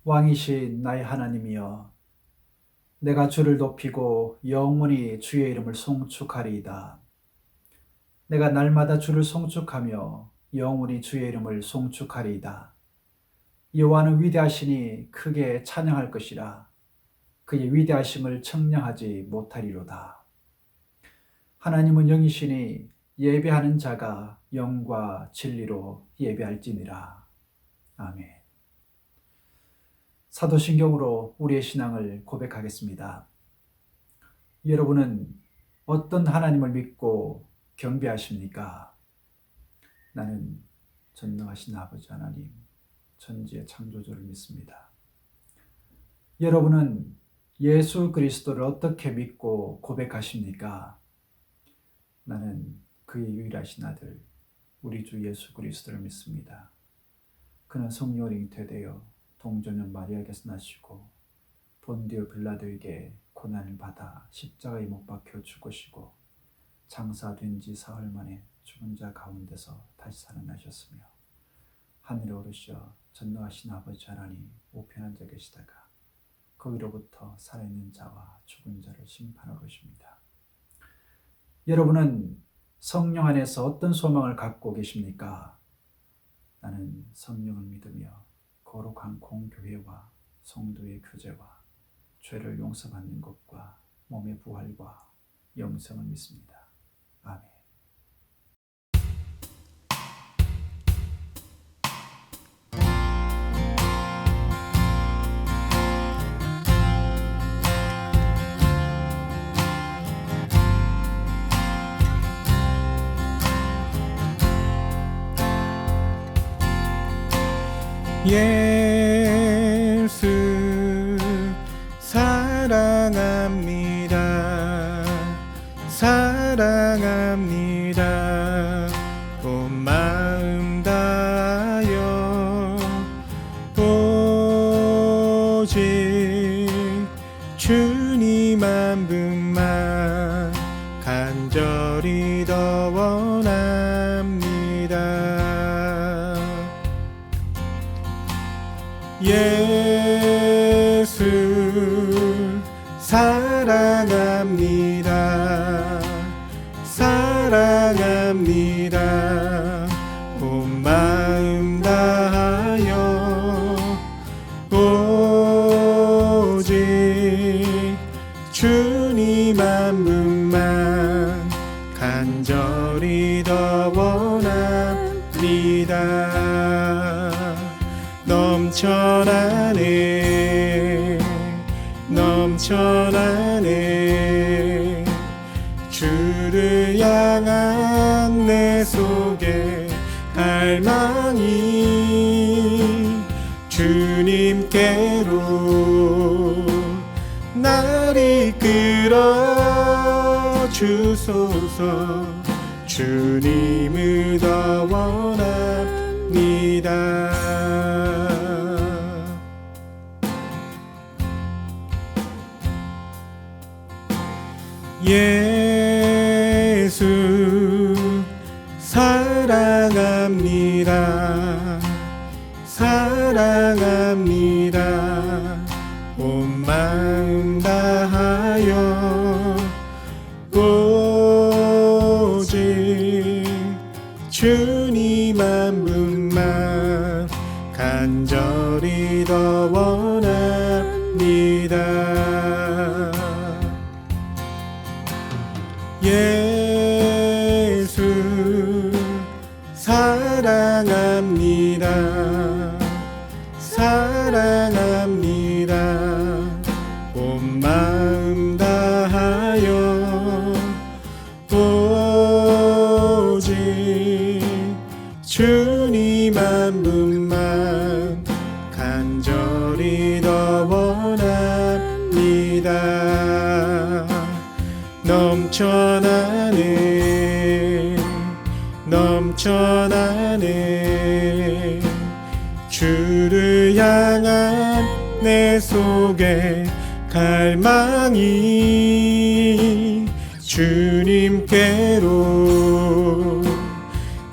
왕이신 나의 하나님이여, 내가 주를 높이고 영원히 주의 이름을 송축하리이다. 내가 날마다 주를 송축하며 영원히 주의 이름을 송축하리이다. 여호와는 위대하시니 크게 찬양할 것이라. 그의 위대하심을 청량하지 못하리로다. 하나님은 영이시니 예배하는 자가 영과 진리로 예배할지니라. 아멘. 사도신경으로 우리의 신앙을 고백하겠습니다. 여러분은 어떤 하나님을 믿고 경배하십니까? 나는 전능하신 아버지 하나님, 천지의 창조주를 믿습니다. 여러분은 예수 그리스도를 어떻게 믿고 고백하십니까? 나는 그의 유일하신 아들, 우리 주 예수 그리스도를 믿습니다. 그는 성령으로 잉태되어 동정녀 마리아에게서 나시고 본디오 빌라도에게 고난을 받아 십자가에 못 박혀 죽으시고 장사된 지 사흘 만에 죽은 자 가운데서 다시 살아나셨으며 하늘에 오르셔 전능하신 아버지 하나님 우편에 앉아 계시다가 거기로부터 살아있는 자와 죽은 자를 심판하러 오십니다. 여러분은 성령 안에서 어떤 소망을 갖고 계십니까? 나는 성령을 믿으며 거룩한 공교회와 성도의 교제와 죄를 용서받는 것과 몸의 부활과 영생을 믿습니다. 아멘. 예수 사랑합니다. 사랑합니다. 온 마음 다하여 오직 주님 한 분만 간절히 더 원합니다. 예수 사랑합니다. 사랑합니다. 온 마음 다하여 오직 주님 한 분만 간절히 더 원합니다. 넘쳐나네 넘쳐나네 주를 향한 내 속에 갈망이 주님께로 날 이끌어 주소서. 주님을 더 원합니다. 예수 사랑합니다. 사랑합니다. 온 마음 다하여 오직 주님 한 분만 간절히 더 원합니다. 예수 사랑합니다. 사랑합니다. 온 마음 다하여 오직 주님 한 분만 간절히 더 원합니다. 넘쳐나네 넘쳐나네 주를 향한 내 속에 갈망이 주님께로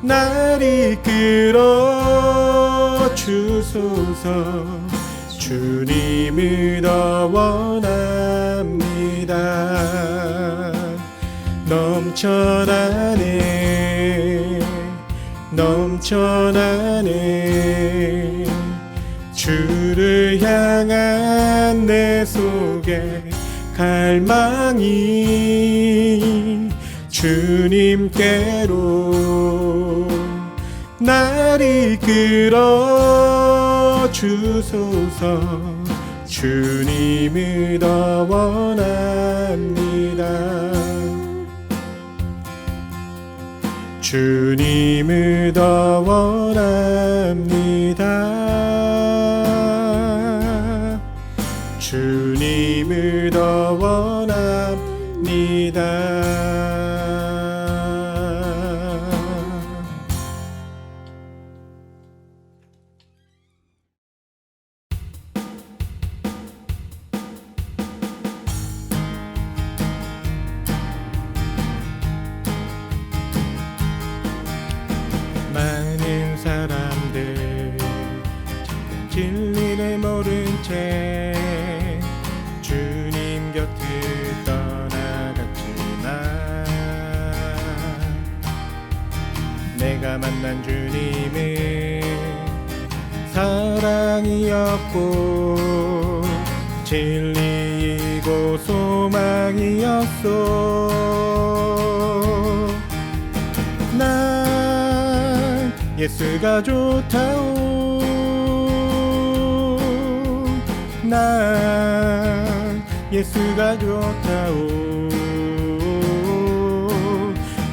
날 이끌어 주소서. 주님을 더 원합니다. 넘쳐나네 넘쳐나네 주를 향한 내 속에 갈망이 주님께로 날 이끌어 주소서. 주님을 더 원합니다. 주님을 더 원합니다. 주님을 더 원합니다. 많은 사람들 진리를 모른 채 주님 곁을 떠나갔지만 내가 만난 주님은 사랑이었고 진리이고 소망이었소. 난 예수가 좋다오. 난 예수가 좋다오.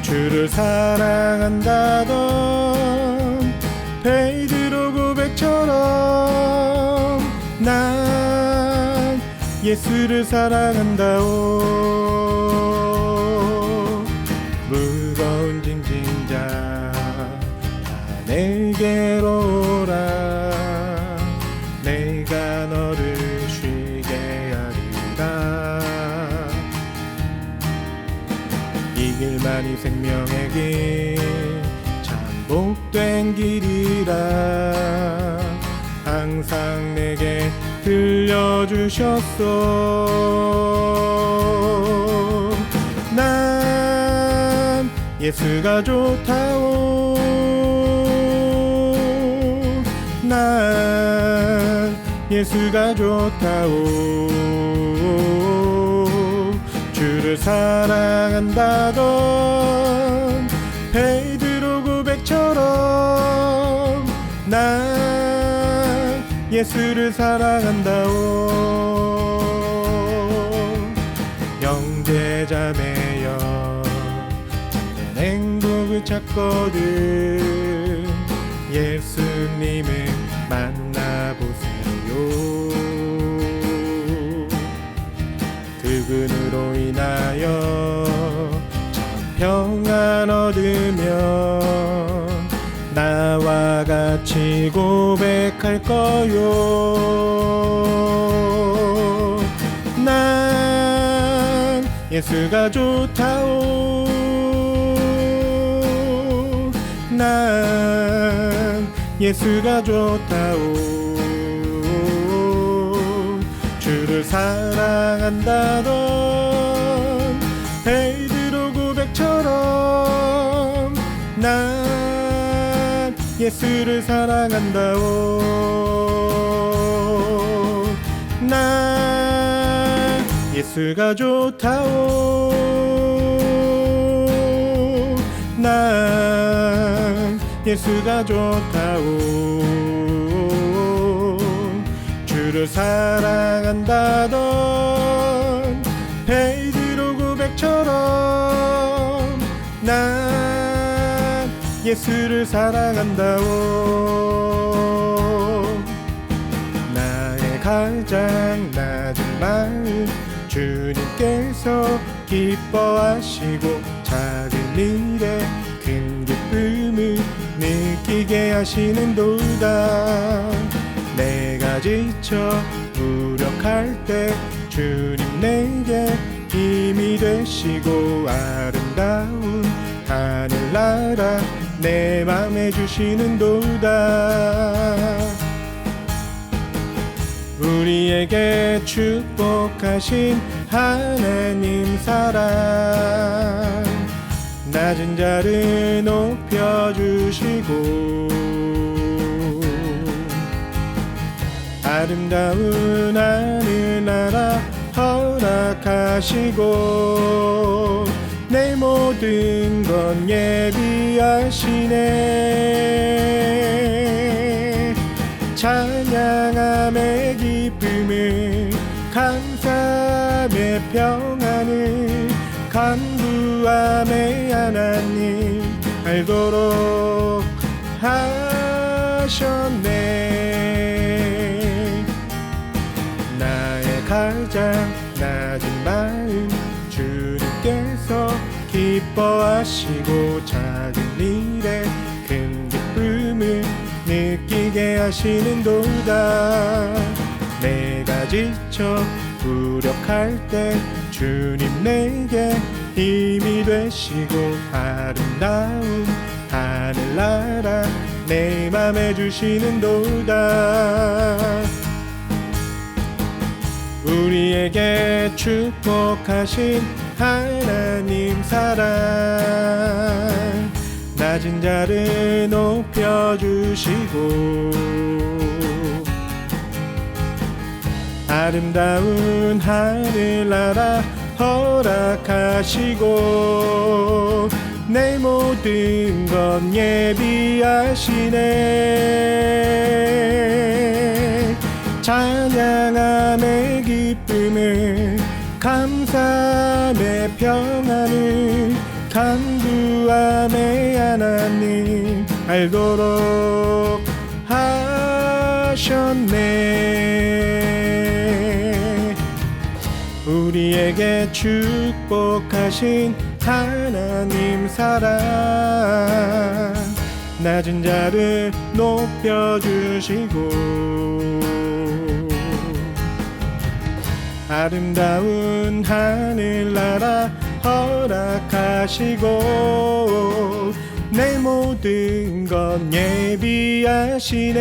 주를 사랑한다던 베드로 고백처럼 난 예수를 사랑한다오. 무거운 짐진자 다 내게로 오라. 내가 너를 쉬게 하리라. 이 길만이 생명의 길 참 복된 길이라 항상 내게 들려주셨소. 난 예수가 좋다오. 난 예수가 좋다오. 주를 사랑한다던 베드로 고백처럼 난 예수를 사랑한다오. 형제자매여 참된 행복을 찾거든 예수님을 만나보세요. 그분으로 인하여 참 평안 얻으며 나와 같이 고백할 거요. 난 예수가 좋다오. 난 예수가 좋다오. 주를 사랑한다던 베드로 고백처럼 난 예수를 사랑한다오. 난 예수가 좋다오. 난 예수가 좋다오. 주를 사랑한다던 베드로 고백처럼 난 예수를 사랑한다오. 나의 가장 낮은 마음 주님께서 기뻐하시고 작은 일에 큰 기쁨을 느끼게 하시는도다. 내가 지쳐 무력할 때 주님 내게 힘이 되시고 아름다운 하늘나라 내 맘에 주시는도다. 우리에게 축복하신 하나님 사랑 낮은 자를 높여주시고 아름다운 하늘나라 허락하시고 내 모든 건 예비하시네 찬양함의 기쁨을 감사함의 평안을 간구함의 하나님 알도록 하셨네 나의 가장 낮은 마음 주님께서 기뻐하시고 작은 일에 큰 기쁨을 느끼게 하시는도다 내가 지쳐 무력할 때 주님 내게 힘이 되시고 아름다운 하늘나라 내 맘에 주시는도다 우리에게 축복하신 하나님 사랑 낮은 자를 높여주시고 아름다운 하늘나라 허락하시고 내 모든 건 예비하시네 찬양함의 기쁨을 감사함의 평안을 간구함의 하나님 알도록 하셨네 우리에게 축복하신 하나님 사랑 낮은 자를 높여주시고 아름다운 하늘나라 허락하시고 내 모든 건 예비하시네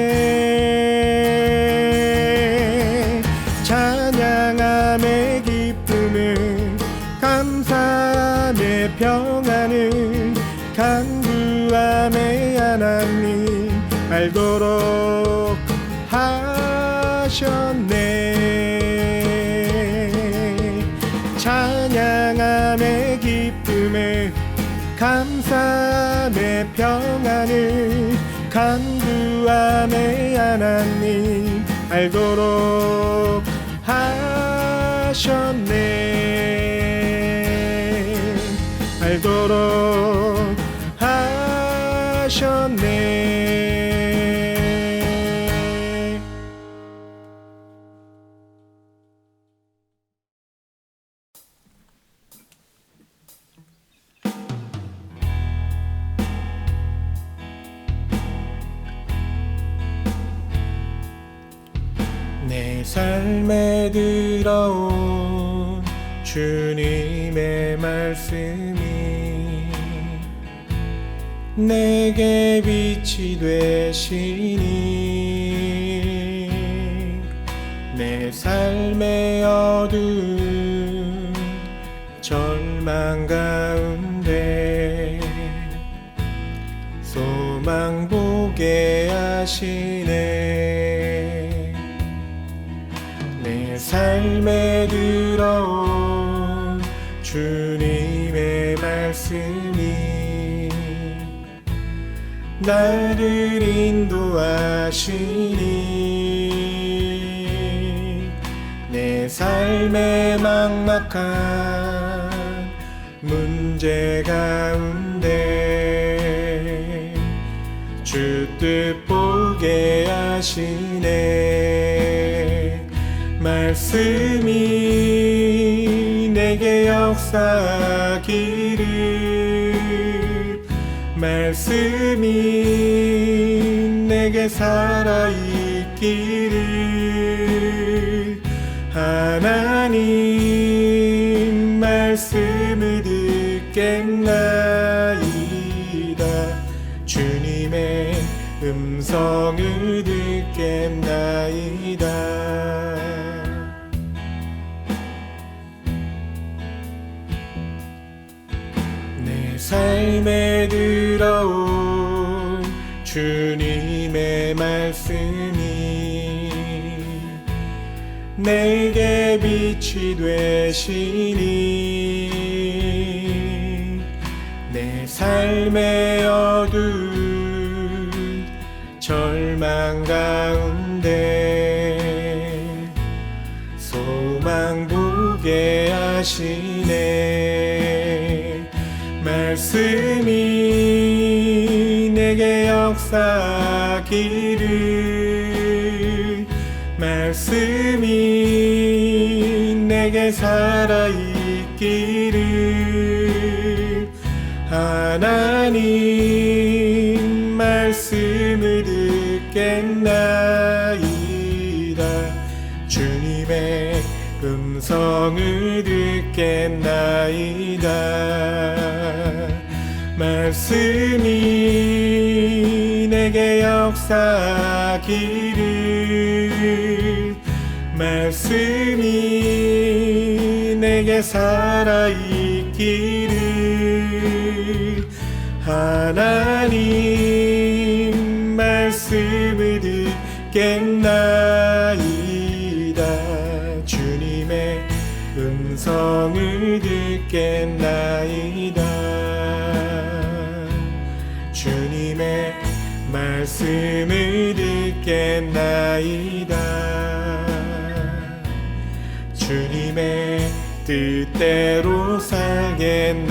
찬양함의 기쁨을 감사함의 평안을 간구함의 하나님 알도록 하셨네 찬양함의 기쁨을 감사함의 평안을 간구함의 하나님 알도록 하셨네 알도록 하셨네 내 삶에 들어온 주님의 말씀이 내게 빛이 되시니 내 삶의 어두운 절망 가운데 소망 보게 하시네 내 삶에 들어온 주님의 말씀이 나를 인도하시니 내 삶의 막막한 문제 가운데 주 뜻 보게 하시네 말씀이 내게 역사하기를 말씀이 내게 살아있기를 하나님 말씀을 듣겠나이다 주님의 음성을 듣겠나이다 삶에 들어온 주님의 말씀이 내게 빛이 되시니 내 삶의 어두운 절망 가운데 소망 보게 하시네. 말씀이 내게 역사하기를, 말씀이 내게 살아있기를, 하나님 말씀을 듣겠나이다. 주님의 음성을 듣겠나이다. 말씀이 내게 역사하기를, 말씀이 내게 살아있기를, 하나님 말씀을 듣겠나이다. 주님의 음성을 듣겠나이다. 주님의 말씀을 듣겠나이다. 주님의 뜻대로 살겠나이다.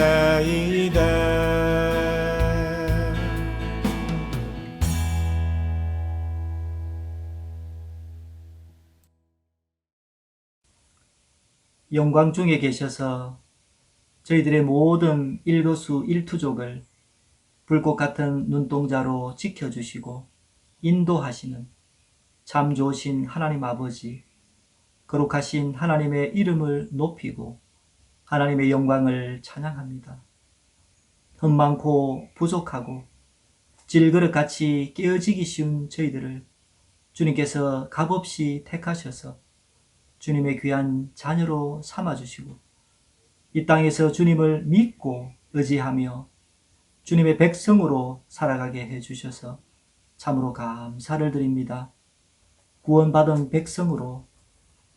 영광 중에 계셔서 저희들의 모든 일거수일투족을 불꽃 같은 눈동자로 지켜주시고 인도하시는 참 좋으신 하나님 아버지, 거룩하신 하나님의 이름을 높이고 하나님의 영광을 찬양합니다. 흠 많고 부족하고 질그릇같이 깨어지기 쉬운 저희들을 주님께서 값없이 택하셔서 주님의 귀한 자녀로 삼아주시고 이 땅에서 주님을 믿고 의지하며 주님의 백성으로 살아가게 해주셔서 참으로 감사를 드립니다. 구원받은 백성으로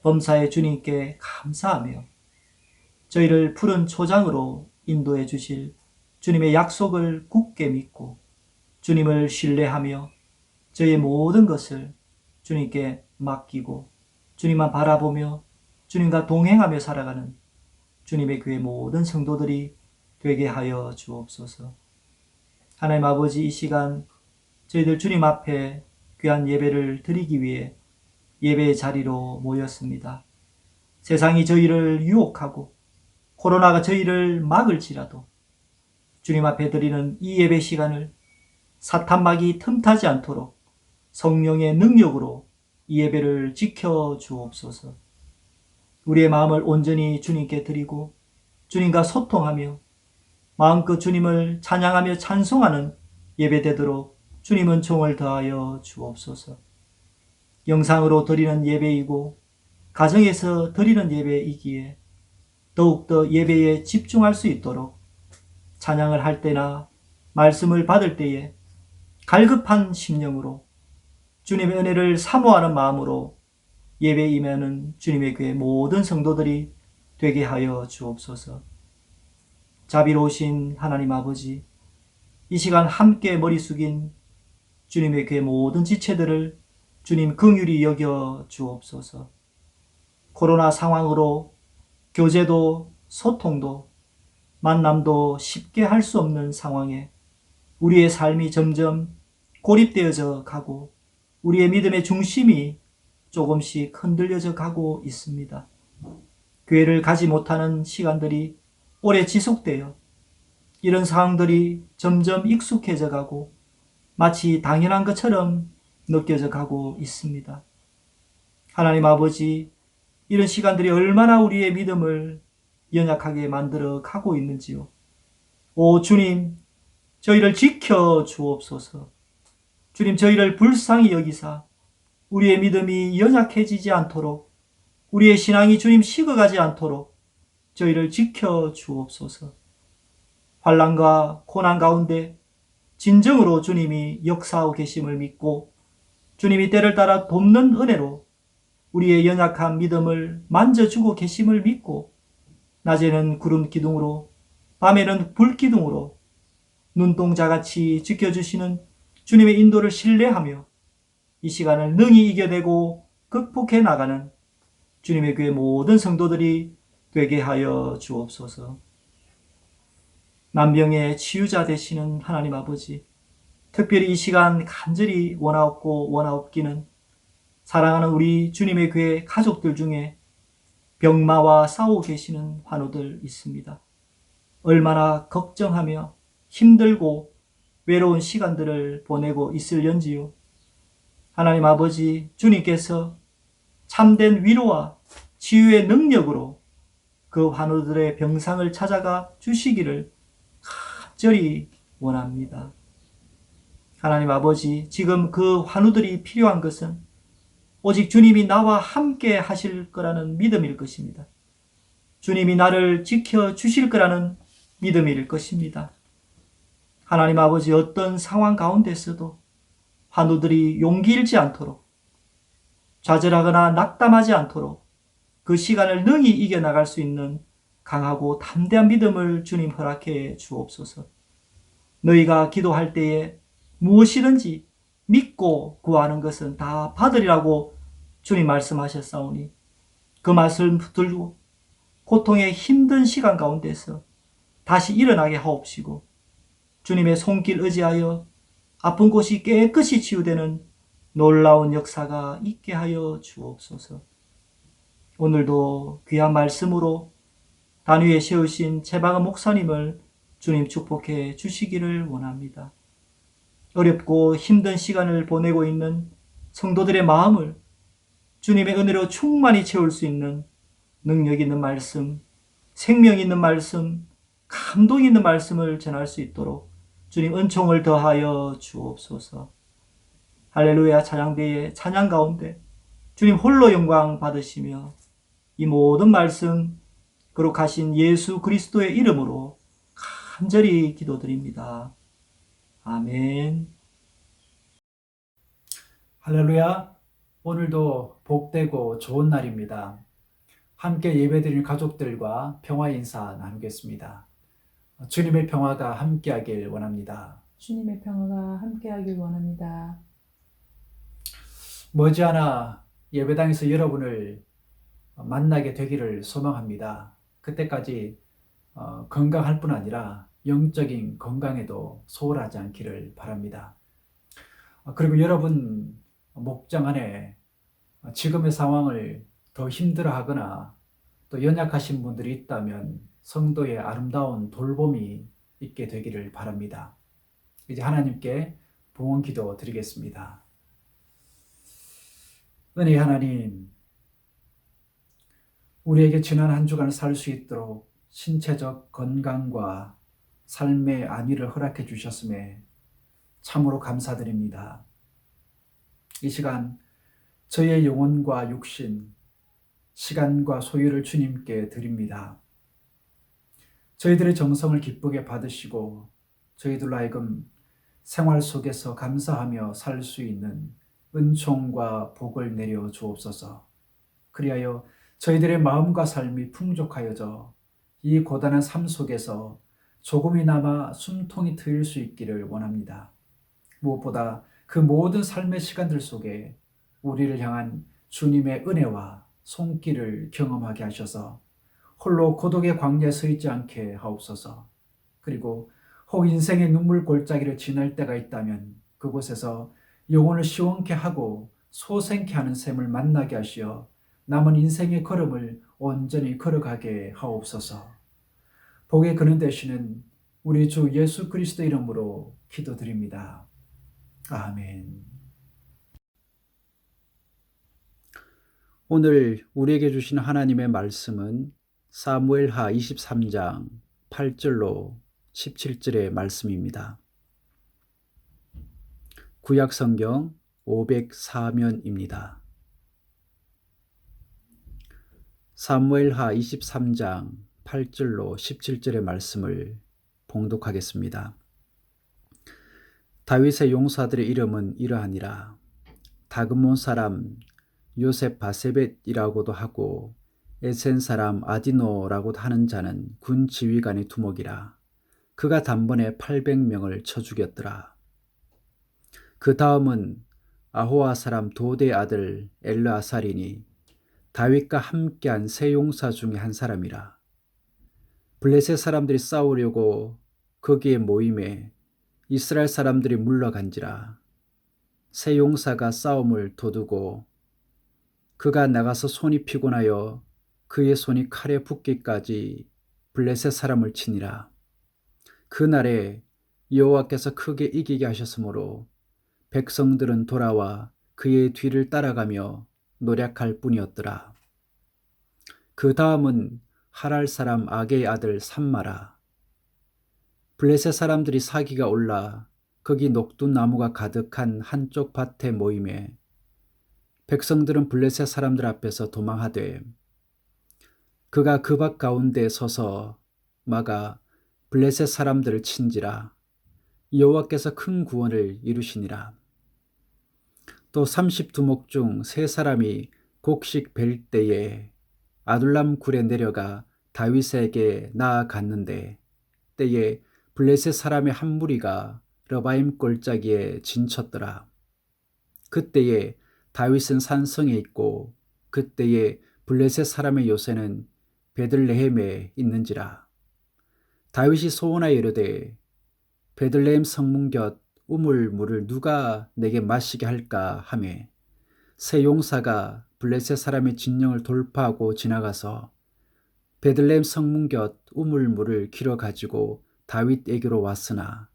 범사의 주님께 감사하며 저희를 푸른 초장으로 인도해 주실 주님의 약속을 굳게 믿고 주님을 신뢰하며 저희의 모든 것을 주님께 맡기고 주님만 바라보며 주님과 동행하며 살아가는 주님의 교회 모든 성도들이 되게 하여 주옵소서. 하나님 아버지, 이 시간 저희들 주님 앞에 귀한 예배를 드리기 위해 예배의 자리로 모였습니다. 세상이 저희를 유혹하고 코로나가 저희를 막을지라도 주님 앞에 드리는 이 예배 시간을 사탄막이 틈타지 않도록 성령의 능력으로 이 예배를 지켜 주옵소서. 우리의 마음을 온전히 주님께 드리고 주님과 소통하며 마음껏 주님을 찬양하며 찬송하는 예배 되도록 주님은 총을 더하여 주옵소서. 영상으로 드리는 예배이고 가정에서 드리는 예배이기에 더욱더 예배에 집중할 수 있도록 찬양을 할 때나 말씀을 받을 때에 갈급한 심령으로 주님의 은혜를 사모하는 마음으로 예배에 임하는 주님의 교회 모든 성도들이 되게 하여 주옵소서. 자비로우신 하나님 아버지, 이 시간 함께 머리 숙인 주님의 교회 모든 지체들을 주님 긍휼히 여겨 주옵소서. 코로나 상황으로 교제도 소통도 만남도 쉽게 할 수 없는 상황에 우리의 삶이 점점 고립되어져 가고 우리의 믿음의 중심이 조금씩 흔들려져 가고 있습니다. 교회를 가지 못하는 시간들이 오래 지속되어 이런 상황들이 점점 익숙해져 가고 마치 당연한 것처럼 느껴져 가고 있습니다. 하나님 아버지, 이런 시간들이 얼마나 우리의 믿음을 연약하게 만들어 가고 있는지요. 오 주님, 저희를 지켜 주옵소서. 주님, 저희를 불쌍히 여기사 우리의 믿음이 연약해지지 않도록, 우리의 신앙이 주님 식어가지 않도록 저희를 지켜 주옵소서. 환난과 고난 가운데 진정으로 주님이 역사하고 계심을 믿고 주님이 때를 따라 돕는 은혜로 우리의 연약한 믿음을 만져주고 계심을 믿고 낮에는 구름 기둥으로 밤에는 불 기둥으로 눈동자같이 지켜주시는 주님의 인도를 신뢰하며 이 시간을 능히 이겨내고 극복해 나가는 주님의 교회 모든 성도들이 되게 하여 주옵소서. 만병의 치유자 되시는 하나님 아버지, 특별히 이 시간 간절히 원하옵고 원하옵기는 사랑하는 우리 주님의 교회 가족들 중에 병마와 싸우고 계시는 환우들 있습니다. 얼마나 걱정하며 힘들고 외로운 시간들을 보내고 있을련지요. 하나님 아버지, 주님께서 참된 위로와 치유의 능력으로 그 환우들의 병상을 찾아가 주시기를 간절히 원합니다. 하나님 아버지, 지금 그 환우들이 필요한 것은 오직 주님이 나와 함께 하실 거라는 믿음일 것입니다. 주님이 나를 지켜주실 거라는 믿음일 것입니다. 하나님 아버지, 어떤 상황 가운데서도 환우들이 용기 잃지 않도록, 좌절하거나 낙담하지 않도록 그 시간을 능히 이겨나갈 수 있는 강하고 담대한 믿음을 주님 허락해 주옵소서. 너희가 기도할 때에 무엇이든지 믿고 구하는 것은 다 받으리라고 주님 말씀하셨사오니 그 말씀 붙들고 고통의 힘든 시간 가운데서 다시 일어나게 하옵시고 주님의 손길 의지하여 아픈 곳이 깨끗이 치유되는 놀라운 역사가 있게 하여 주옵소서. 오늘도 귀한 말씀으로 단위에 세우신 최방은 목사님을 주님 축복해 주시기를 원합니다. 어렵고 힘든 시간을 보내고 있는 성도들의 마음을 주님의 은혜로 충만히 채울 수 있는 능력 있는 말씀, 생명 있는 말씀, 감동 있는 말씀을 전할 수 있도록 주님 은총을 더하여 주옵소서. 할렐루야 찬양대의 찬양 가운데 주님 홀로 영광 받으시며 이 모든 말씀 거룩하신 예수 그리스도의 이름으로 간절히 기도드립니다. 아멘. 할렐루야. 오늘도 복되고 좋은 날입니다. 함께 예배드리는 가족들과 평화 인사 나누겠습니다. 주님의 평화가 함께하길 원합니다. 주님의 평화가 함께하길 원합니다. 머지않아 예배당에서 여러분을 만나게 되기를 소망합니다. 그때까지 건강할 뿐 아니라 영적인 건강에도 소홀하지 않기를 바랍니다. 그리고 여러분 목장 안에 지금의 상황을 더 힘들어하거나 또 연약하신 분들이 있다면 성도의 아름다운 돌봄이 있게 되기를 바랍니다. 이제 하나님께 봉헌 기도 드리겠습니다. 은혜의 하나님, 우리에게 지난 한 주간 살 수 있도록 신체적 건강과 삶의 안위를 허락해 주셨음에 참으로 감사드립니다. 이 시간 저희의 영혼과 육신, 시간과 소유를 주님께 드립니다. 저희들의 정성을 기쁘게 받으시고 저희들로 하여금 생활 속에서 감사하며 살 수 있는 은총과 복을 내려 주옵소서. 그리하여 저희들의 마음과 삶이 풍족하여져 이 고단한 삶 속에서 조금이나마 숨통이 트일 수 있기를 원합니다. 무엇보다 그 모든 삶의 시간들 속에 우리를 향한 주님의 은혜와 손길을 경험하게 하셔서 홀로 고독의 광야에 서 있지 않게 하옵소서. 그리고 혹 인생의 눈물 골짜기를 지날 때가 있다면 그곳에서 영혼을 시원케 하고 소생케 하는 샘을 만나게 하시어 남은 인생의 걸음을 온전히 걸어가게 하옵소서. 복의 근원 되시는 우리 주 예수 그리스도 이름으로 기도드립니다. 아멘. 오늘 우리에게 주신 하나님의 말씀은 사무엘하 23장 8절로 17절의 말씀입니다. 구약성경 504면입니다. 사무엘하 23장 8절로 17절의 말씀을 봉독하겠습니다. 다윗의 용사들의 이름은 이러하니라. 다그몬 사람 요셉 바세벳이라고도 하고 에센 사람 아디노라고도 하는 자는 군 지휘관의 두목이라. 그가 단번에 800명을 쳐 죽였더라. 그 다음은 아호와 사람 도대의 아들 엘르아살이니 다윗과 함께한 세 용사 중에 한 사람이라. 블레셋 사람들이 싸우려고 거기에 모임에 이스라엘 사람들이 물러간지라. 세 용사가 싸움을 도두고 그가 나가서 손이 피곤하여 그의 손이 칼에 붙기까지 블레셋 사람을 치니라. 그날에 여호와께서 크게 이기게 하셨으므로 백성들은 돌아와 그의 뒤를 따라가며 노략할 뿐이었더라. 그 다음은 하랄 사람 아게의 아들 삼마라. 블레셋 사람들이 사기가 올라 거기 녹두 나무가 가득한 한쪽 밭에 모임에 백성들은 블레셋 사람들 앞에서 도망하되 그가 그 밭 가운데 서서 막아 블레셋 사람들을 친지라. 여호와께서 큰 구원을 이루시니라. 또 30두목 중 3사람이 곡식 벨 때에 아둘람 굴에 내려가 다윗에게 나아갔는데 때에 블레셋 사람의 한 무리가 러바임 골짜기에 진쳤더라. 그때에 다윗은 산성에 있고 그때에 블레셋 사람의 요새는 베들레헴에 있는지라. 다윗이 소원하여 이르되 베들레헴 성문 곁 우물 물을 누가 내게 마시게 할까 하매 세 용사가 블레셋 사람의 진영을 돌파하고 지나가서 베들레헴 성문 곁 우물 물을 길어 가지고 다윗에게로 왔으나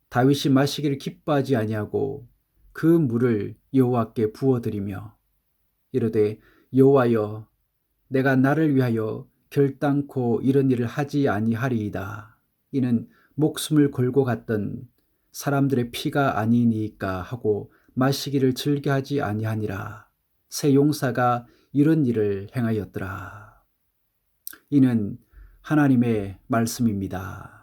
다윗이 마시기를 기뻐하지 아니하고 그 물을 여호와께 부어드리며 이르되 여호와여 내가 나를 위하여 결단코 이런 일을 하지 아니하리이다. 이는 목숨을 걸고 갔던 사람들의 피가 아니니까 하고 마시기를 즐겨하지 아니하니라. 세 용사가 이런 일을 행하였더라. 이는 하나님의 말씀입니다.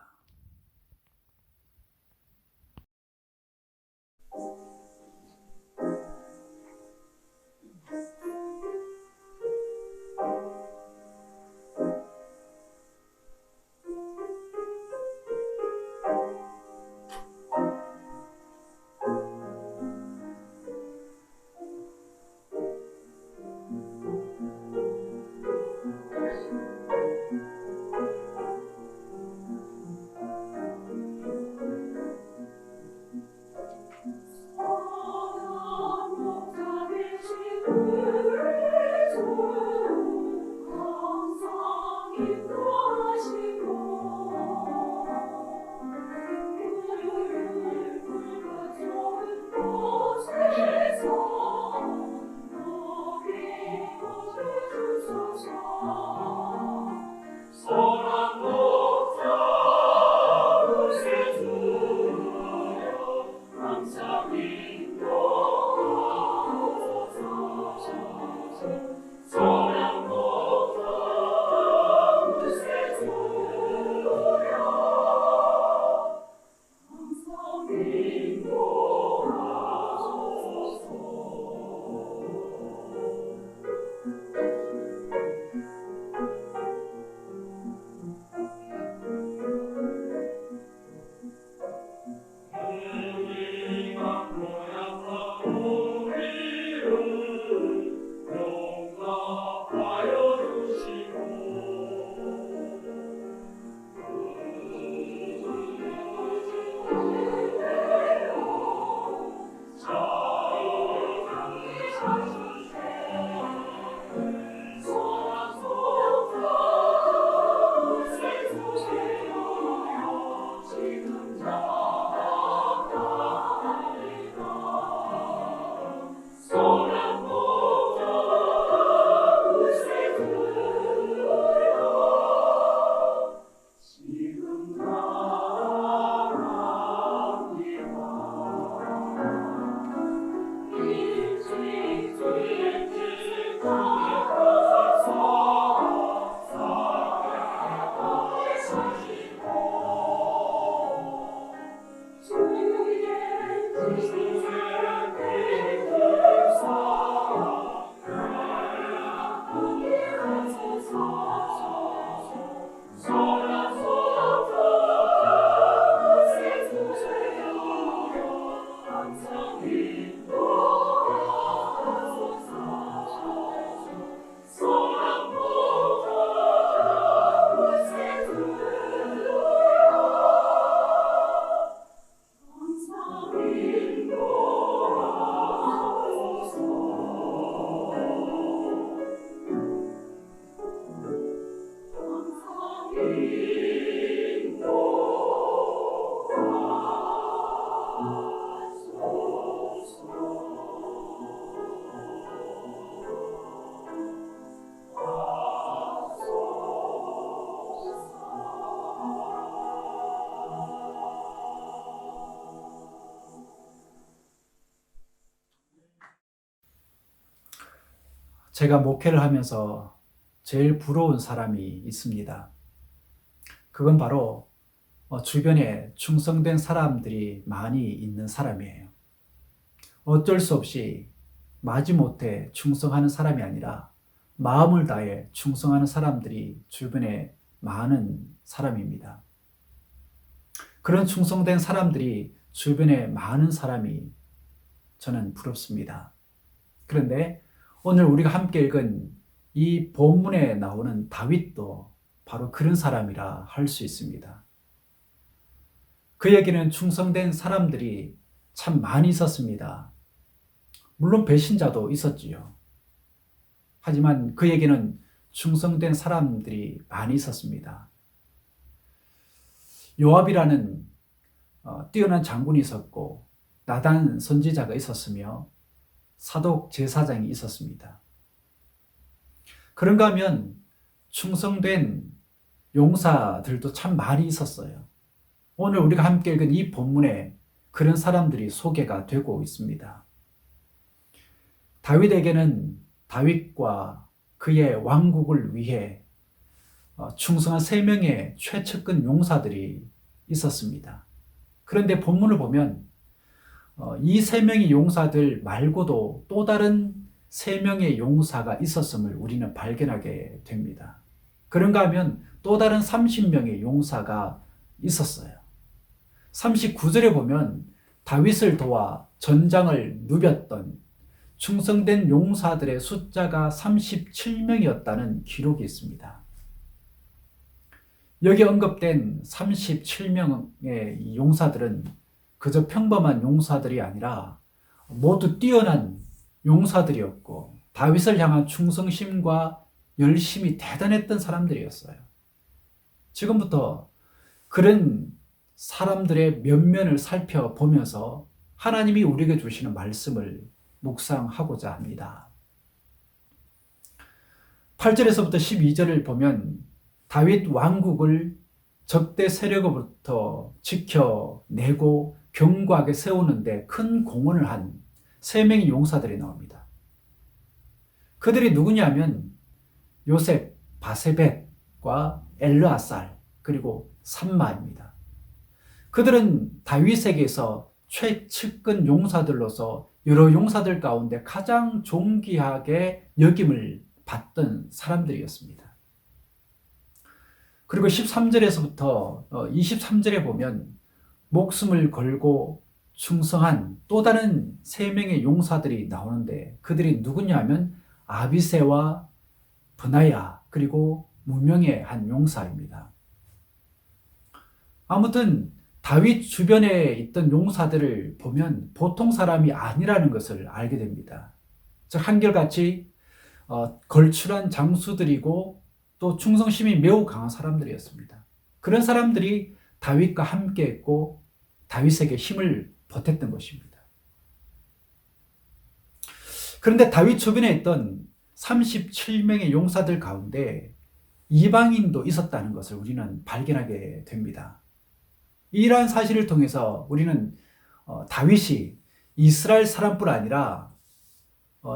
제가 목회를 하면서 제일 부러운 사람이 있습니다. 그건 바로 주변에 충성된 사람들이 많이 있는 사람이에요. 어쩔 수 없이 마지못해 충성하는 사람이 아니라 마음을 다해 충성하는 사람들이 주변에 많은 사람입니다. 그런 충성된 사람들이 주변에 많은 사람이 저는 부럽습니다. 그런데 오늘 우리가 함께 읽은 이 본문에 나오는 다윗도 바로 그런 사람이라 할 수 있습니다. 그에게는 충성된 사람들이 참 많이 있었습니다. 물론 배신자도 있었지요. 하지만 그에게는 충성된 사람들이 많이 있었습니다. 요압이라는 뛰어난 장군이 있었고 나단 선지자가 있었으며 사독 제사장이 있었습니다. 그런가 하면 충성된 용사들도 참 많이 있었어요. 오늘 우리가 함께 읽은 이 본문에 그런 사람들이 소개가 되고 있습니다. 다윗에게는 다윗과 그의 왕국을 위해 충성한 3명의 최측근 용사들이 있었습니다. 그런데 본문을 보면 이 3명의 용사들 말고도 또 다른 3명의 용사가 있었음을 우리는 발견하게 됩니다. 그런가 하면 또 다른 30명의 용사가 있었어요. 39절에 보면 다윗을 도와 전장을 누볐던 충성된 용사들의 숫자가 37명이었다는 기록이 있습니다. 여기 언급된 37명의 용사들은 그저 평범한 용사들이 아니라 모두 뛰어난 용사들이었고 다윗을 향한 충성심과 열심이 대단했던 사람들이었어요. 지금부터 그런 사람들의 면면을 살펴보면서 하나님이 우리에게 주시는 말씀을 묵상하고자 합니다. 8절에서부터 12절을 보면 다윗 왕국을 적대 세력으로부터 지켜내고 견고하게 세우는데 큰 공헌을 한 3명의 용사들이 나옵니다. 그들이 누구냐면 요셉, 바세벳과 엘르아살 그리고 삼마입니다. 그들은 다윗에게서 최측근 용사들로서 여러 용사들 가운데 가장 존귀하게 여김을 받던 사람들이었습니다. 그리고 13절에서부터 23절에 보면 목숨을 걸고 충성한 또 다른 3명의 용사들이 나오는데 그들이 누구냐 하면 아비새와 브나야 그리고 무명의 한 용사입니다. 아무튼 다윗 주변에 있던 용사들을 보면 보통 사람이 아니라는 것을 알게 됩니다. 즉 한결같이 걸출한 장수들이고 또 충성심이 매우 강한 사람들이었습니다. 그런 사람들이 다윗과 함께했고 다윗에게 힘을 보탰던 것입니다. 그런데 다윗 주변에 있던 37명의 용사들 가운데 이방인도 있었다는 것을 우리는 발견하게 됩니다. 이러한 사실을 통해서 우리는 다윗이 이스라엘 사람뿐 아니라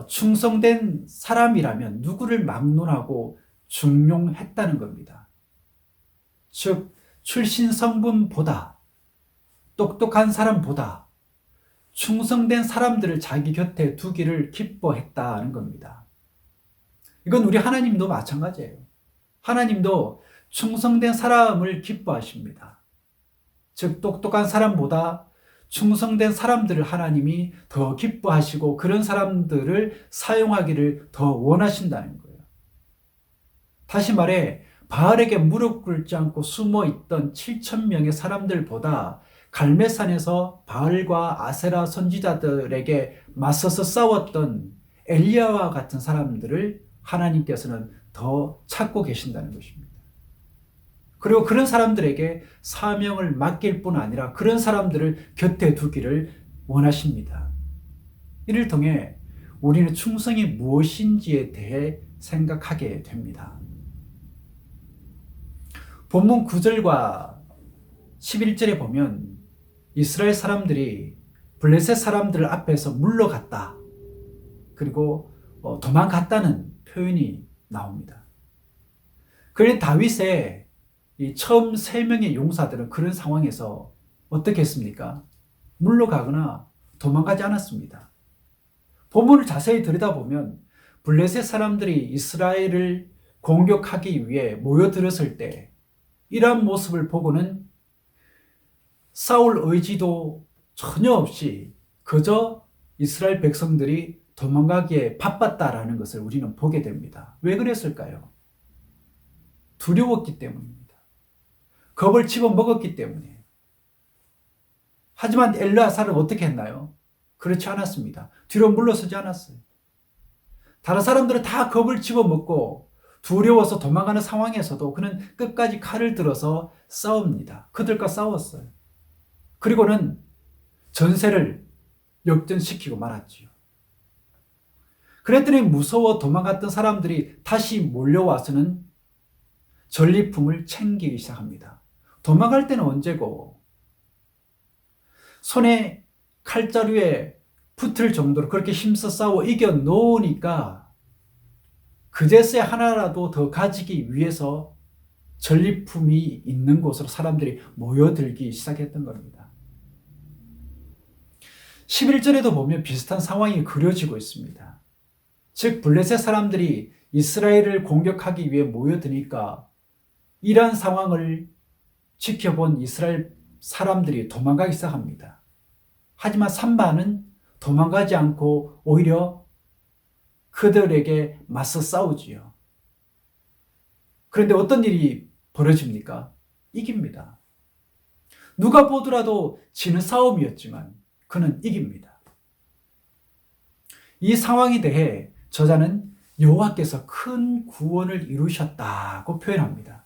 충성된 사람이라면 누구를 막론하고 중용했다는 겁니다. 즉 출신 성분보다 똑똑한 사람보다 충성된 사람들을 자기 곁에 두기를 기뻐했다는 겁니다. 이건 우리 하나님도 마찬가지예요. 하나님도 충성된 사람을 기뻐하십니다. 즉 똑똑한 사람보다 충성된 사람들을 하나님이 더 기뻐하시고 그런 사람들을 사용하기를 더 원하신다는 거예요. 다시 말해 바알에게 무릎 꿇지 않고 숨어있던 7,000명의 사람들보다 갈멜산에서 바알과 아세라 선지자들에게 맞서서 싸웠던 엘리야와 같은 사람들을 하나님께서는 더 찾고 계신다는 것입니다. 그리고 그런 사람들에게 사명을 맡길 뿐 아니라 그런 사람들을 곁에 두기를 원하십니다. 이를 통해 우리는 충성이 무엇인지에 대해 생각하게 됩니다. 본문 9절과 11절에 보면 이스라엘 사람들이 블레셋 사람들 앞에서 물러갔다. 그리고 도망갔다는 표현이 나옵니다. 그런데 다윗의 이 처음 3명의 용사들은 그런 상황에서 어떻게 했습니까? 물러가거나 도망가지 않았습니다. 본문을 자세히 들여다보면 블레셋 사람들이 이스라엘을 공격하기 위해 모여들었을 때 이러한 모습을 보고는 싸울 의지도 전혀 없이 그저 이스라엘 백성들이 도망가기에 바빴다라는 것을 우리는 보게 됩니다. 왜 그랬을까요? 두려웠기 때문입니다. 겁을 집어먹었기 때문이에요. 하지만 엘르아살은 어떻게 했나요? 그렇지 않았습니다. 뒤로 물러서지 않았어요. 다른 사람들은 다 겁을 집어먹고 두려워서 도망가는 상황에서도 그는 끝까지 칼을 들어서 싸웁니다. 그들과 싸웠어요. 그리고는 전세를 역전시키고 말았지요. 그랬더니 무서워 도망갔던 사람들이 다시 몰려와서는 전리품을 챙기기 시작합니다. 도망갈 때는 언제고 손에 칼자루에 붙을 정도로 그렇게 힘써 싸워 이겨놓으니까 그제서야 하나라도 더 가지기 위해서 전리품이 있는 곳으로 사람들이 모여들기 시작했던 겁니다. 11절에도 보면 비슷한 상황이 그려지고 있습니다. 즉 블레셋 사람들이 이스라엘을 공격하기 위해 모여드니까 이러한 상황을 지켜본 이스라엘 사람들이 도망가기 시작합니다. 하지만 산바는 도망가지 않고 오히려 그들에게 맞서 싸우지요. 그런데 어떤 일이 벌어집니까? 이깁니다. 누가 보더라도 지는 싸움이었지만 그는 이깁니다. 이 상황에 대해 저자는 여호와께서 큰 구원을 이루셨다고 표현합니다.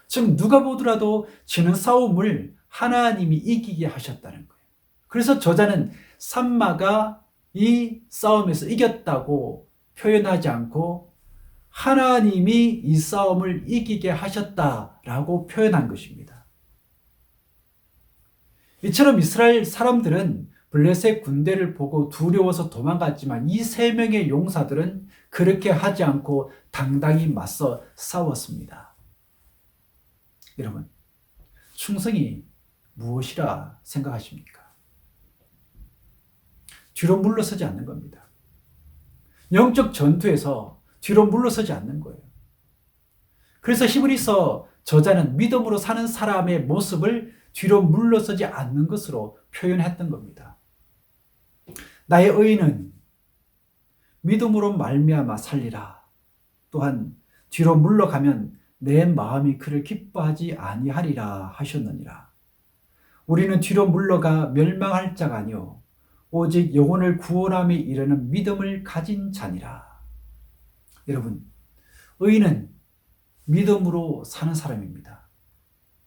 즉 누가 보더라도 지는 싸움을 하나님이 이기게 하셨다는 거예요. 그래서 저자는 산마가 이 싸움에서 이겼다고 표현하지 않고 하나님이 이 싸움을 이기게 하셨다라고 표현한 것입니다. 이처럼 이스라엘 사람들은 블레셋 군대를 보고 두려워서 도망갔지만 이 3명의 용사들은 그렇게 하지 않고 당당히 맞서 싸웠습니다. 여러분, 충성이 무엇이라 생각하십니까? 뒤로 물러서지 않는 겁니다. 영적 전투에서 뒤로 물러서지 않는 거예요. 그래서 히브리서 저자는 믿음으로 사는 사람의 모습을 뒤로 물러서지 않는 것으로 표현했던 겁니다. 나의 의인은 믿음으로 말미암아 살리라. 또한 뒤로 물러가면 내 마음이 그를 기뻐하지 아니하리라 하셨느니라. 우리는 뒤로 물러가 멸망할 자가 아니요 오직 영혼을 구원함에 이르는 믿음을 가진 자니라. 여러분, 의인은 믿음으로 사는 사람입니다.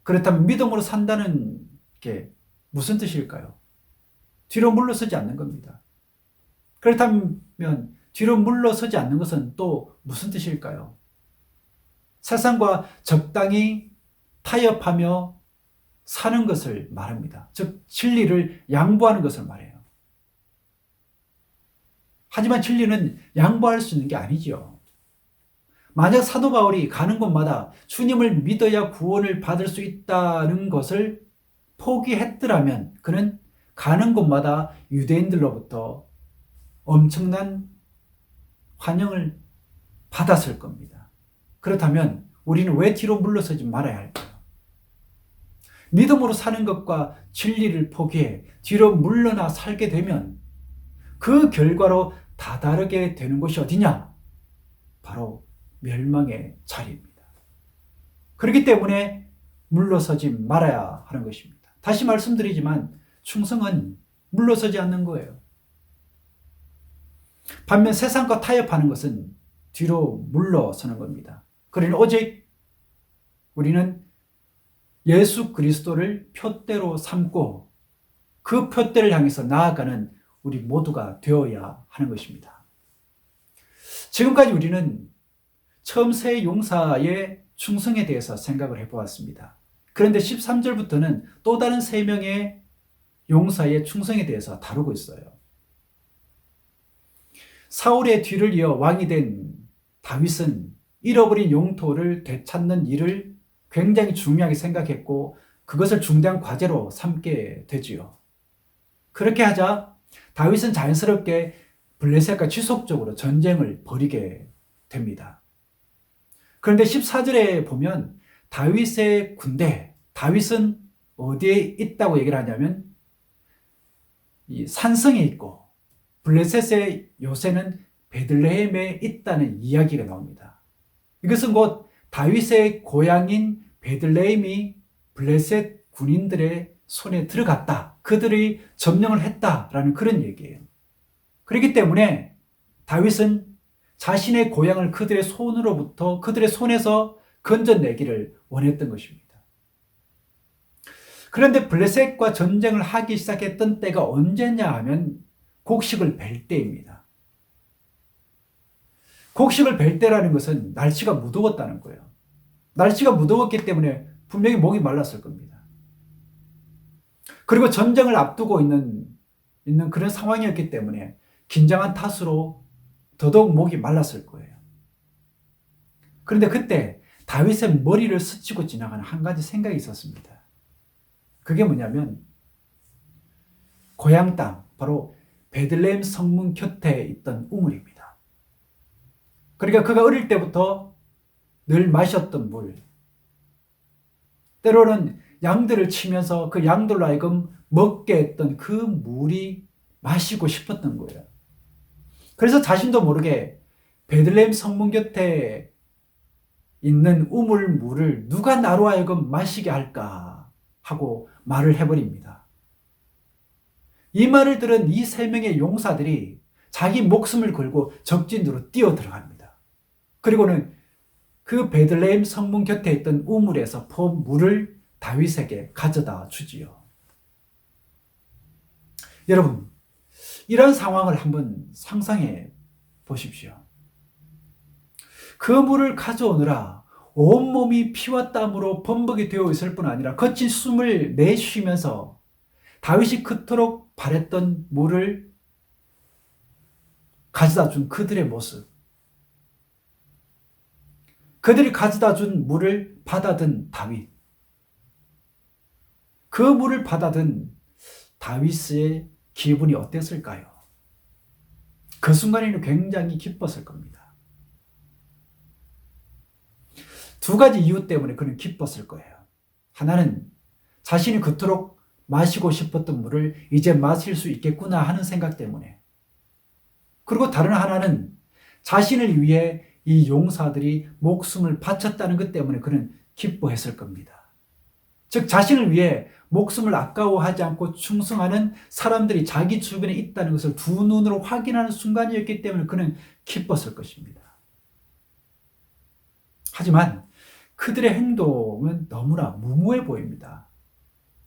그렇다면 믿음으로 산다는 게 무슨 뜻일까요? 뒤로 물러서지 않는 겁니다. 그렇다면 뒤로 물러서지 않는 것은 또 무슨 뜻일까요? 세상과 적당히 타협하며 사는 것을 말합니다. 즉 진리를 양보하는 것을 말해요. 하지만 진리는 양보할 수 있는 게 아니죠. 만약 사도 바울이 가는 곳마다 주님을 믿어야 구원을 받을 수 있다는 것을 포기했더라면 그는 가는 곳마다 유대인들로부터 엄청난 환영을 받았을 겁니다. 그렇다면 우리는 왜 뒤로 물러서지 말아야 할까요? 믿음으로 사는 것과 진리를 포기해 뒤로 물러나 살게 되면 그 결과로 다다르게 되는 것이 어디냐? 바로 멸망의 자리입니다. 그렇기 때문에 물러서지 말아야 하는 것입니다. 다시 말씀드리지만 충성은 물러서지 않는 거예요. 반면 세상과 타협하는 것은 뒤로 물러서는 겁니다. 그러니 오직 우리는 예수 그리스도를 표대로 삼고 그 표대를 향해서 나아가는 우리 모두가 되어야 하는 것입니다. 지금까지 우리는 처음 세 용사의 충성에 대해서 생각을 해보았습니다. 그런데 13절부터는 또 다른 3명의 용사의 충성에 대해서 다루고 있어요. 사울의 뒤를 이어 왕이 된 다윗은 잃어버린 영토를 되찾는 일을 굉장히 중요하게 생각했고 그것을 중대한 과제로 삼게 되지요. 그렇게 하자 다윗은 자연스럽게 블레셋과 지속적으로 전쟁을 벌이게 됩니다. 그런데 14절에 보면 다윗의 군대, 다윗은 어디에 있다고 얘기를 하냐면 이 산성에 있고 블레셋의 요새는 베들레헴에 있다는 이야기가 나옵니다. 이것은 곧 다윗의 고향인 베들레헴이 블레셋 군인들의 손에 들어갔다. 그들이 점령을 했다라는 그런 얘기예요. 그렇기 때문에 다윗은 자신의 고향을 그들의 손으로부터 그들의 손에서 건져내기를 원했던 것입니다. 그런데 블레셋과 전쟁을 하기 시작했던 때가 언제냐 하면 곡식을 벨 때입니다. 곡식을 벨 때라는 것은 날씨가 무더웠다는 거예요. 날씨가 무더웠기 때문에 분명히 목이 말랐을 겁니다. 그리고 전쟁을 앞두고 있는 그런 상황이었기 때문에 긴장한 탓으로 더더욱 목이 말랐을 거예요. 그런데 그때 다윗의 머리를 스치고 지나가는 한 가지 생각이 있었습니다. 그게 뭐냐면 고향 땅, 바로 베들레헴 성문 곁에 있던 우물입니다. 그러니까 그가 어릴 때부터 늘 마셨던 물, 때로는 양들을 치면서 그 양들로 하여금 먹게 했던 그 물이 마시고 싶었던 거예요. 그래서 자신도 모르게 베들레헴 성문 곁에 있는 우물 물을 누가 나로 하여금 마시게 할까 하고 말을 해버립니다. 이 말을 들은 이 3명의 용사들이 자기 목숨을 걸고 적진으로 뛰어 들어갑니다. 그리고는 그 베들레헴 성문 곁에 있던 우물에서 퍼온 물을 다윗에게 가져다 주지요. 여러분, 이런 상황을 한번 상상해 보십시오. 그 물을 가져오느라 온몸이 피와 땀으로 범벅이 되어 있을 뿐 아니라 거친 숨을 내쉬면서 다윗이 그토록 바랬던 물을 가져다 준 그들의 모습, 그들이 가져다 준 물을 받아든 다윗, 그 물을 받아든 다윗의 기분이 어땠을까요? 그 순간에는 굉장히 기뻤을 겁니다. 2가지 이유 때문에 그는 기뻤을 거예요. 하나는 자신이 그토록 마시고 싶었던 물을 이제 마실 수 있겠구나 하는 생각 때문에, 그리고 다른 하나는 자신을 위해 이 용사들이 목숨을 바쳤다는 것 때문에 그는 기뻐했을 겁니다. 즉 자신을 위해 목숨을 아까워하지 않고 충성하는 사람들이 자기 주변에 있다는 것을 두 눈으로 확인하는 순간이었기 때문에 그는 기뻤을 것입니다. 하지만 그들의 행동은 너무나 무모해 보입니다.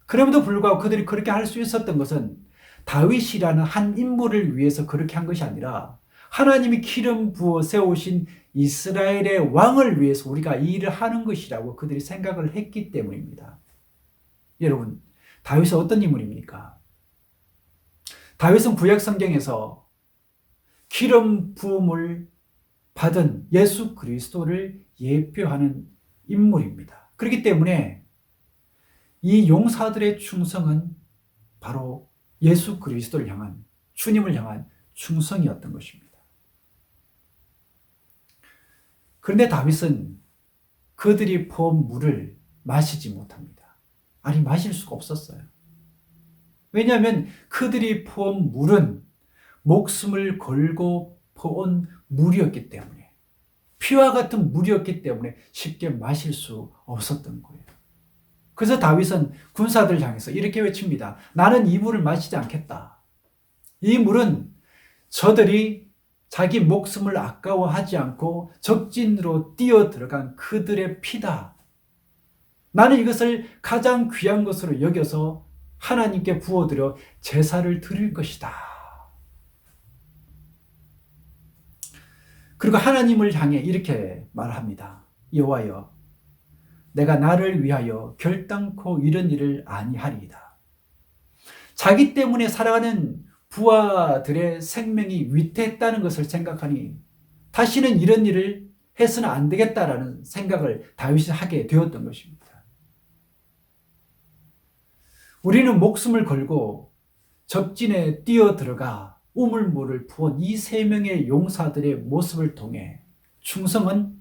그럼에도 불구하고 그들이 그렇게 할 수 있었던 것은 다윗이라는 한 인물을 위해서 그렇게 한 것이 아니라 하나님이 기름 부어 세우신 이스라엘의 왕을 위해서 우리가 이 일을 하는 것이라고 그들이 생각을 했기 때문입니다. 여러분, 다윗은 어떤 인물입니까? 다윗은 구약 성경에서 기름 부음을 받은 예수 그리스도를 예표하는 인물입니다. 그렇기 때문에 이 용사들의 충성은 바로 예수 그리스도를 향한, 주님을 향한 충성이었던 것입니다. 그런데 다윗은 그들이 퍼온 물을 마시지 못합니다. 아니, 마실 수가 없었어요. 왜냐하면 그들이 퍼온 물은 목숨을 걸고 퍼온 물이었기 때문에, 피와 같은 물이었기 때문에 쉽게 마실 수 없었던 거예요. 그래서 다윗은 군사들을 향해서 이렇게 외칩니다. 나는 이 물을 마시지 않겠다. 이 물은 저들이 자기 목숨을 아까워하지 않고 적진으로 뛰어 들어간 그들의 피다. 나는 이것을 가장 귀한 것으로 여겨서 하나님께 부어드려 제사를 드릴 것이다. 그리고 하나님을 향해 이렇게 말합니다. 여호와여, 내가 나를 위하여 결단코 이런 일을 아니하리이다. 자기 때문에 살아가는 부하들의 생명이 위태했다는 것을 생각하니 다시는 이런 일을 해서는 안 되겠다라는 생각을 다윗이 하게 되었던 것입니다. 우리는 목숨을 걸고 적진에 뛰어들어가 우물물을 부은 이 3명의 용사들의 모습을 통해 충성은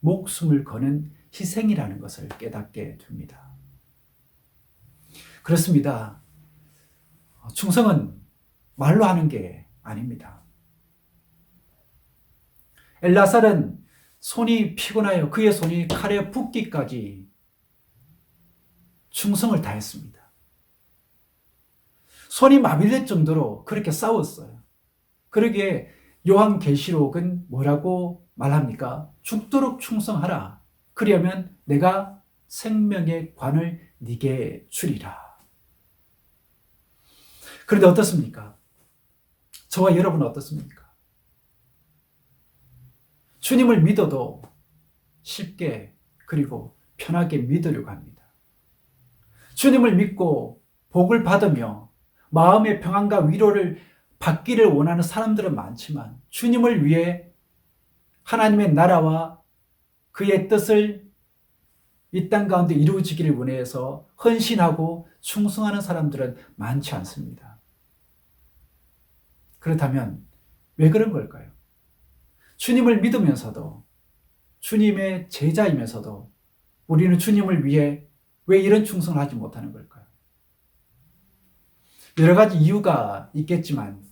목숨을 거는 희생이라는 것을 깨닫게 됩니다. 그렇습니다. 충성은 말로 하는 게 아닙니다. 엘라살은 손이 피곤하여 그의 손이 칼에 붓기까지 충성을 다했습니다. 손이 마비될 정도로 그렇게 싸웠어요. 그러기에 요한계시록은 뭐라고 말합니까? 죽도록 충성하라. 그리하면 내가 생명의 관을 네게 주리라. 그런데 어떻습니까? 저와 여러분은 어떻습니까? 주님을 믿어도 쉽게 그리고 편하게 믿으려고 합니다. 주님을 믿고 복을 받으며 마음의 평안과 위로를 받기를 원하는 사람들은 많지만 주님을 위해 하나님의 나라와 그의 뜻을 이 땅 가운데 이루어지기를 원해서 헌신하고 충성하는 사람들은 많지 않습니다. 그렇다면 왜 그런 걸까요? 주님을 믿으면서도 주님의 제자이면서도 우리는 주님을 위해 왜 이런 충성을 하지 못하는 걸까요? 여러 가지 이유가 있겠지만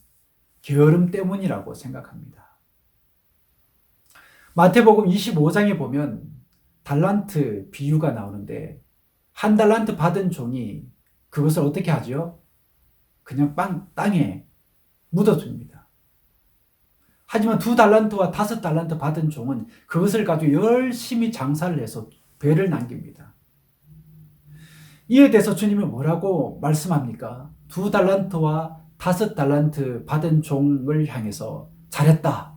게으름 때문이라고 생각합니다. 마태복음 25장에 보면 달란트 비유가 나오는데 한 달란트 받은 종이 그것을 어떻게 하죠? 그냥 땅에 묻어줍니다. 하지만 2달란트와 5달란트 받은 종은 그것을 가지고 열심히 장사를 해서 배를 남깁니다. 이에 대해서 주님이 뭐라고 말씀합니까? 2달란트와 5달란트 받은 종을 향해서 잘했다.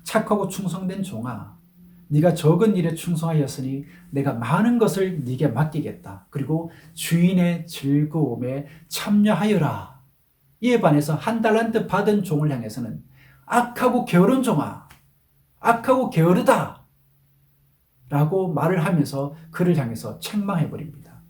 착하고 충성된 종아, 네가 적은 일에 충성하였으니 내가 많은 것을 네게 맡기겠다. 그리고 주인의 즐거움에 참여하여라. 이에 반해서 1달란트 받은 종을 향해서는 악하고 게으른 종아, 악하고 게으르다 라고 말을 하면서 그를 향해서 책망해버립니다.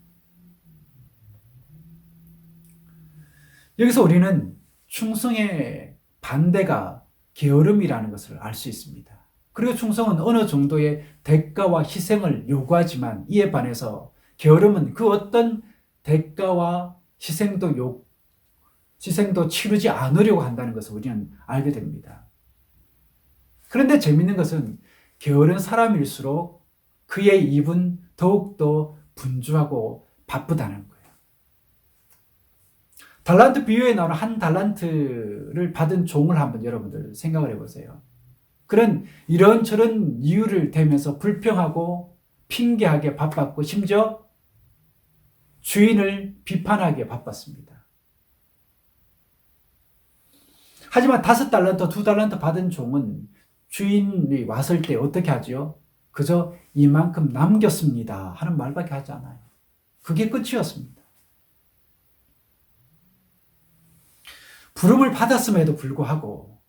여기서 우리는 충성의 반대가 게으름이라는 것을 알 수 있습니다. 그리고 충성은 어느 정도의 대가와 희생을 요구하지만 이에 반해서 게으름은 그 어떤 대가와 희생도 치르지 않으려고 한다는 것을 우리는 알게 됩니다. 그런데 재미있는 것은 게으른 사람일수록 그의 입은 더욱더 분주하고 바쁘다는 거예요. 달란트 비유에 나오는 1달란트를 받은 종을 한번 여러분들 생각을 해보세요. 그런 이런저런 이유를 대면서 불평하고 핑계하게 바빴고 심지어 주인을 비판하기에 바빴습니다. 하지만 5달란트, 2달란트 받은 종은 주인이 왔을 때 어떻게 하죠? 그저 이만큼 남겼습니다 하는 말밖에 하지 않아요. 그게 끝이었습니다. 부름을 받았음에도 불구하고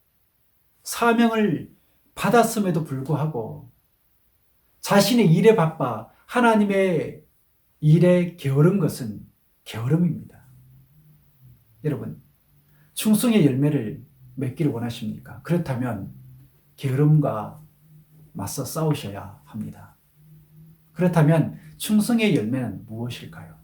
사명을 받았음에도 불구하고 자신의 일에 바빠 하나님의 일에 게으른 것은 게으름입니다. 여러분, 충성의 열매를 맺기를 원하십니까? 그렇다면 게으름과 맞서 싸우셔야 합니다. 그렇다면 충성의 열매는 무엇일까요?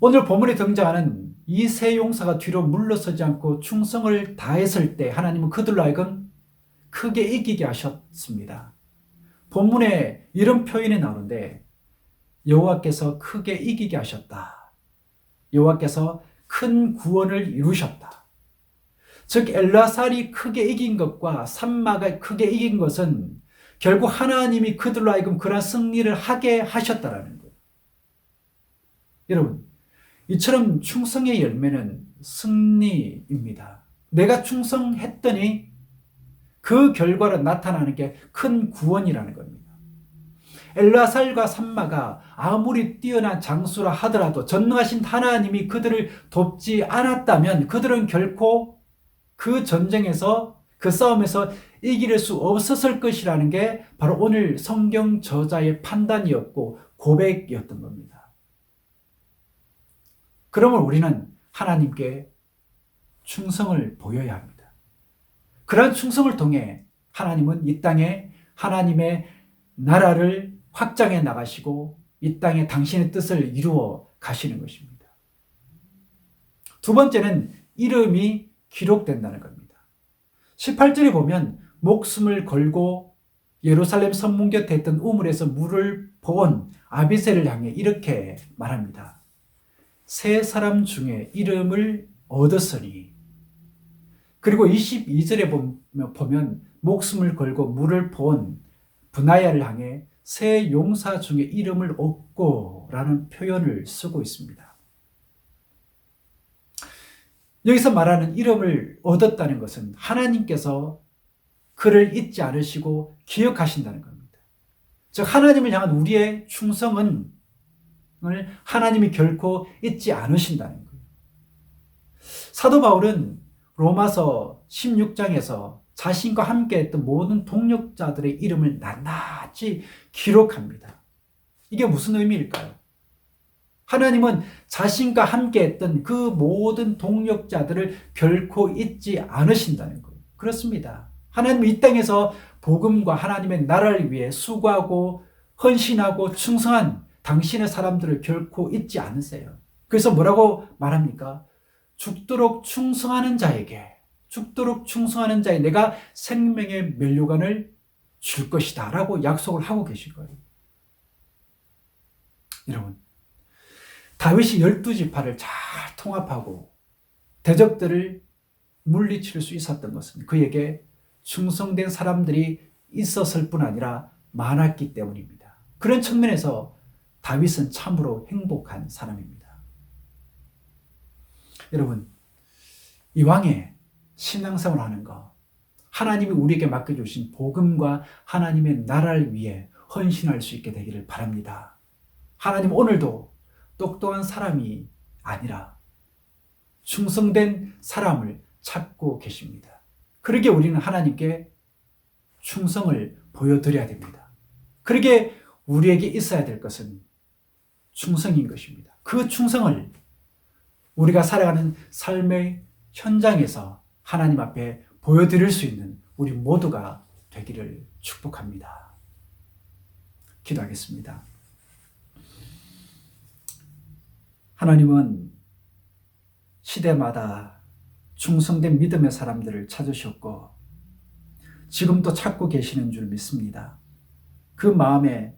오늘 본문에 등장하는 이 3 용사가 뒤로 물러서지 않고 충성을 다했을 때 하나님은 그들로 하여금 크게 이기게 하셨습니다. 본문에 이런 표현이 나오는데 여호와께서 크게 이기게 하셨다. 여호와께서 큰 구원을 이루셨다. 즉 엘라살이 크게 이긴 것과 삼마가 크게 이긴 것은 결국 하나님이 그들로 하여금 그러한 승리를 하게 하셨다라는 거예요. 여러분, 이처럼 충성의 열매는 승리입니다. 내가 충성했더니 그 결과로 나타나는 게 큰 구원이라는 겁니다. 엘라살과 삼마가 아무리 뛰어난 장수라 하더라도 전능하신 하나님이 그들을 돕지 않았다면 그들은 결코 그 전쟁에서 그 싸움에서 이길 수 없었을 것이라는 게 바로 오늘 성경 저자의 판단이었고 고백이었던 겁니다. 그러면 우리는 하나님께 충성을 보여야 합니다. 그러한 충성을 통해 하나님은 이 땅에 하나님의 나라를 확장해 나가시고 이 땅에 당신의 뜻을 이루어 가시는 것입니다. 두 번째는 이름이 기록된다는 겁니다. 18절에 보면 목숨을 걸고 예루살렘 성문 곁에 있던 우물에서 물을 보온 아비새를 향해 이렇게 말합니다. 세 사람 중에 이름을 얻었으니. 그리고 22절에 보면 목숨을 걸고 물을 보온 브나야를 향해 세 용사 중에 이름을 얻고 라는 표현을 쓰고 있습니다. 여기서 말하는 이름을 얻었다는 것은 하나님께서 그를 잊지 않으시고 기억하신다는 겁니다. 즉 하나님을 향한 우리의 충성은 하나님이 결코 잊지 않으신다는 거예요. 사도 바울은 로마서 16장에서 자신과 함께 했던 모든 동역자들의 이름을 낱낱이 기록합니다. 이게 무슨 의미일까요? 하나님은 자신과 함께 했던 그 모든 동역자들을 결코 잊지 않으신다는 거예요. 그렇습니다. 하나님은 이 땅에서 복음과 하나님의 나라를 위해 수고하고 헌신하고 충성한 당신의 사람들을 결코 잊지 않으세요. 그래서 뭐라고 말합니까? 죽도록 충성하는 자에게 내가 생명의 면류관을 줄 것이다 라고 약속을 하고 계신 거예요. 여러분, 다윗이 12지파를 잘 통합하고 대적들을 물리칠 수 있었던 것은 그에게 충성된 사람들이 있었을 뿐 아니라 많았기 때문입니다. 그런 측면에서 다윗은 참으로 행복한 사람입니다. 여러분, 이왕에 신앙생활을 하는 거, 하나님이 우리에게 맡겨주신 복음과 하나님의 나라를 위해 헌신할 수 있게 되기를 바랍니다. 하나님 오늘도 똑똑한 사람이 아니라 충성된 사람을 찾고 계십니다. 그러기에 우리는 하나님께 충성을 보여드려야 됩니다. 그러기에 우리에게 있어야 될 것은 충성인 것입니다. 그 충성을 우리가 살아가는 삶의 현장에서 하나님 앞에 보여드릴 수 있는 우리 모두가 되기를 축복합니다. 기도하겠습니다. 하나님은 시대마다 충성된 믿음의 사람들을 찾으셨고 지금도 찾고 계시는 줄 믿습니다. 그 마음에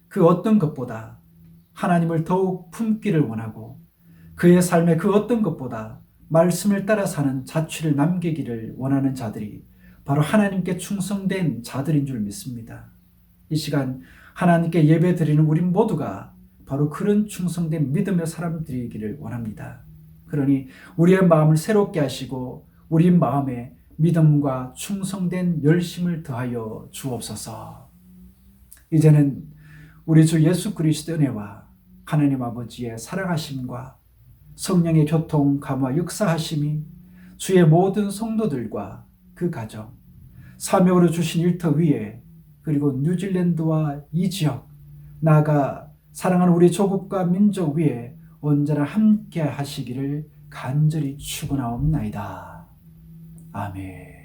그 어떤 것보다 하나님을 더욱 품기를 원하고 그의 삶에 그 어떤 것보다 말씀을 따라 사는 자취를 남기기를 원하는 자들이 바로 하나님께 충성된 자들인 줄 믿습니다. 이 시간 하나님께 예배드리는 우리 모두가 바로 그런 충성된 믿음의 사람들이기를 원합니다. 그러니 우리의 마음을 새롭게 하시고 우리 마음에 믿음과 충성된 열심을 더하여 주옵소서. 이제는 우리 주 예수 그리스도의 은혜와 하나님 아버지의 사랑하심과 성령의 교통, 감화, 역사하심이 주의 모든 성도들과 그 가정, 사명으로 주신 일터 위에 그리고 뉴질랜드와 이 지역, 나아가 사랑하는 우리 조국과 민족 위에 언제나 함께 하시기를 간절히 축원하옵나이다. 아멘.